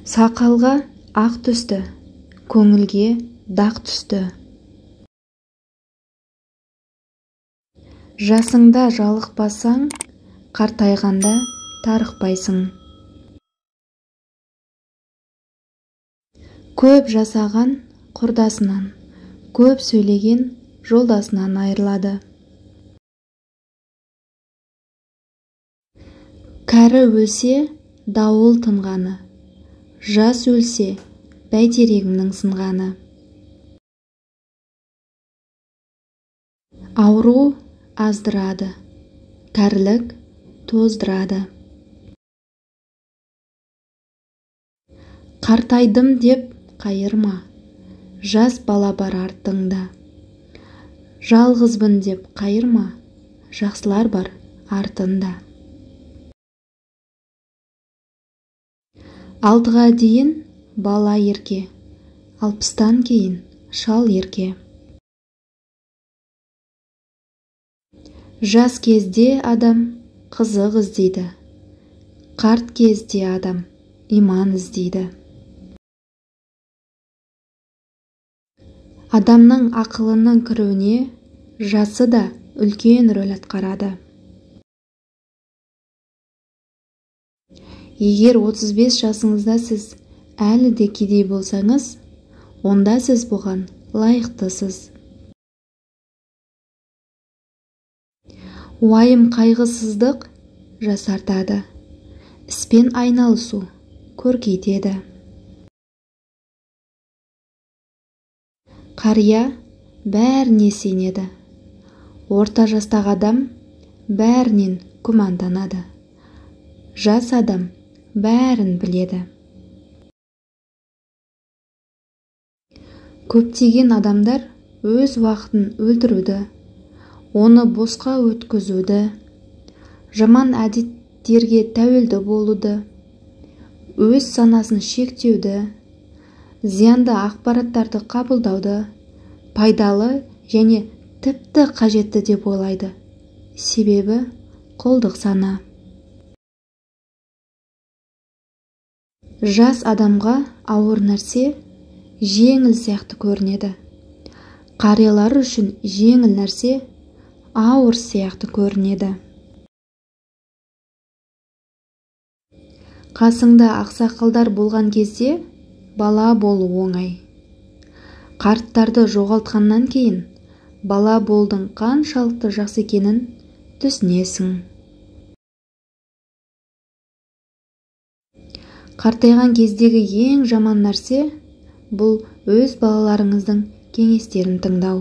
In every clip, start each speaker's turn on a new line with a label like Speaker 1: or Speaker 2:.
Speaker 1: Сақалға ақ түсті, көңілге дақ түсті. Жасыңда жалықпасаң, қартайғанда тарықпайсың. Көп жасаған құрдасынан, көп сөйлеген жолдасынан айырылады. Кәрі өлсе, дауыл тынғаны, жас өлсе, бәйтерегімнің сынғаны. Ауру аздырады, кәрілік тоздырады. Қартайдым деп қайырма, жас бала бар артыңда. Жалғызбын деп қайырма, жақсылар бар артында. 6-ға дейін бала ерке, 60-тан кейін шал ерке. Жас кезде адам қызық іздейді, қарт кезде адам иман іздейді. Адамның ақылының кіруіне жасы да үлкен рөл атқарады. Егер 35 жасыңызда сіз әлі де кедей болсаңыз, онда сіз бұған лайықтысыз. Уайым қайғысыздық жасартады, іспен айналысу көркейтеді. Қария бәріне сенеді, орта жастағы адам бәрінен күмәнданады, жас адам бәрін біледі. Көптеген адамдар өз уақытын өлтіруді, оны босқа өткізуді, жаман әдеттерге тәуелді болуды, өз санасын шектеуді, зиянды ақпараттарды қабылдауды пайдалы және тіпті қажетті деп ойлайды. Себебі құлдық сана. Жас адамға ауыр нәрсе жеңіл сияқты көрінеді. Қариялар үшін жеңіл нәрсе ауыр сияқты көрінеді. Қасыңда ақсақалдар болған кезде бала болу оңай. Қарттарды жоғалтқаннан кейін бала болдың қаншалықты жақсы екенін түсінесің. Қартайған кездегі ең жаман нәрсе бұл өз балаларыңыздың кеңестерін тыңдау.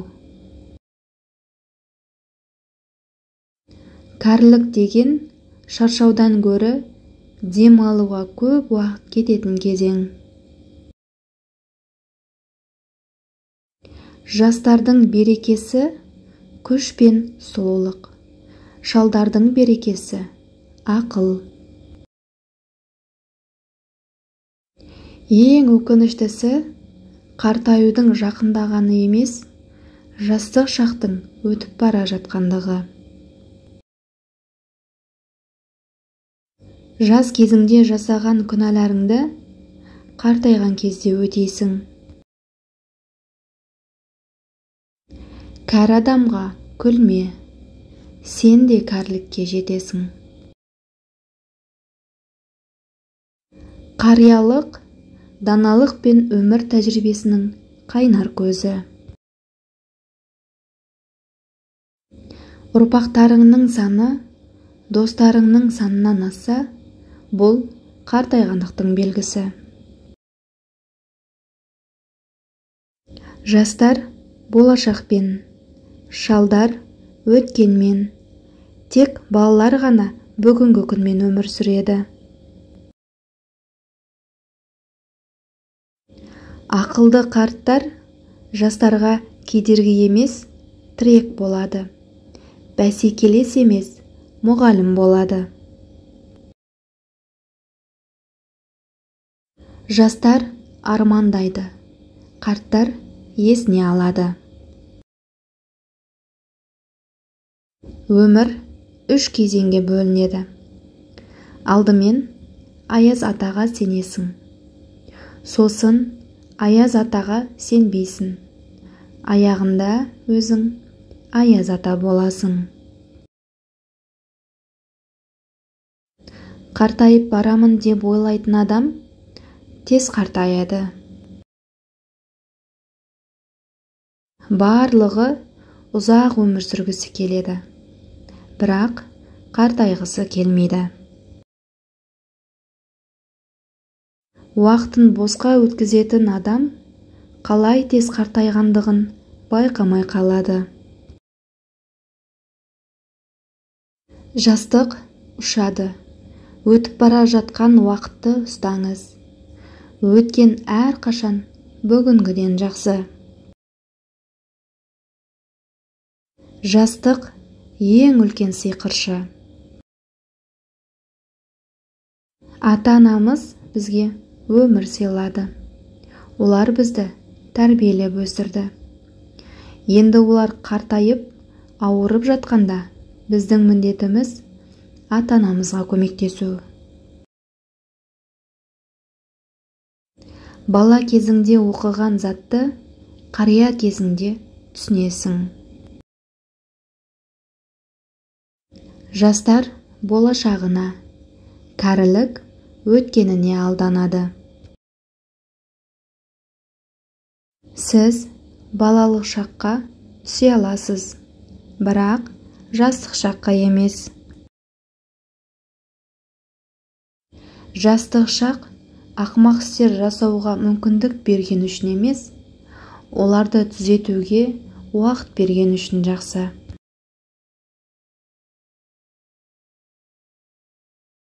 Speaker 1: Кәрілік деген шаршаудан гөрі дем алуға көп уақыт кететін кезең. Жастардың берекесі күш пен сұлулық, шалдардың берекесі ақыл. Ең өкініштісі, қартаюдың жақындағаны емес, жастық шақтың өтіп бара жатқандығы. Жас кезіңде жасаған күнәларыңды қартайған кезде өтейсің. Кәрі адамға күлме, сен де кәрілікке жетесің. Қариялық даналық пен өмір тәжірибесінің қайнар көзі. Ұрпақтарыңның саны достарыңның санынан асса, бұл қартайғандықтың белгісі. Жастар болашақпен, шалдар өткенмен, тек балалар ғана бүгінгі күнмен өмір сүреді. Ақылды қарттар жастарға кедергі емес, тірек болады. Бәсекелес емес, мұғалім болады. Жастар армандайды, қарттар есіне алады. Өмір 3 кезеңге бөлінеді. Алдымен Аяз атаға сенесің. Сосын Аяз атаға сенбейсің. Аяғында өзің Аяз ата боласың. Қартайып барамын деп ойлайтын адам тез қартаяды. Барлығы ұзақ өмір сүргісі келеді, бірақ қартайғысы келмейді. Уақытын босқа өткізетін адам қалай тез қартайғандығын байқамай қалады. Жастық ұшады. Өтіп бара жатқан уақытты ұстаңыз. Өткен әрқашан бүгінгіден жақсы. Жастық ең үлкен сиқыршы. Ата-анамыз бізге өмір сыйлады. Олар бізді тәрбиелеп өсірді. Енді олар қартайып, ауырып жатқанда біздің міндетіміз ата-анамызға көмектесу. Бала кезіңде оқыған затты қария кезіңде түсінесің. Жастар болашағына, кәрілік өткеніне алданады. Сіз балалық шаққа түсе аласыз, бірақ жастық шаққа емес. Жастық шақ ақымақ істер жасауға мүмкіндік берген үшін емес, оларды түзетуге уақыт берген үшін жақсы.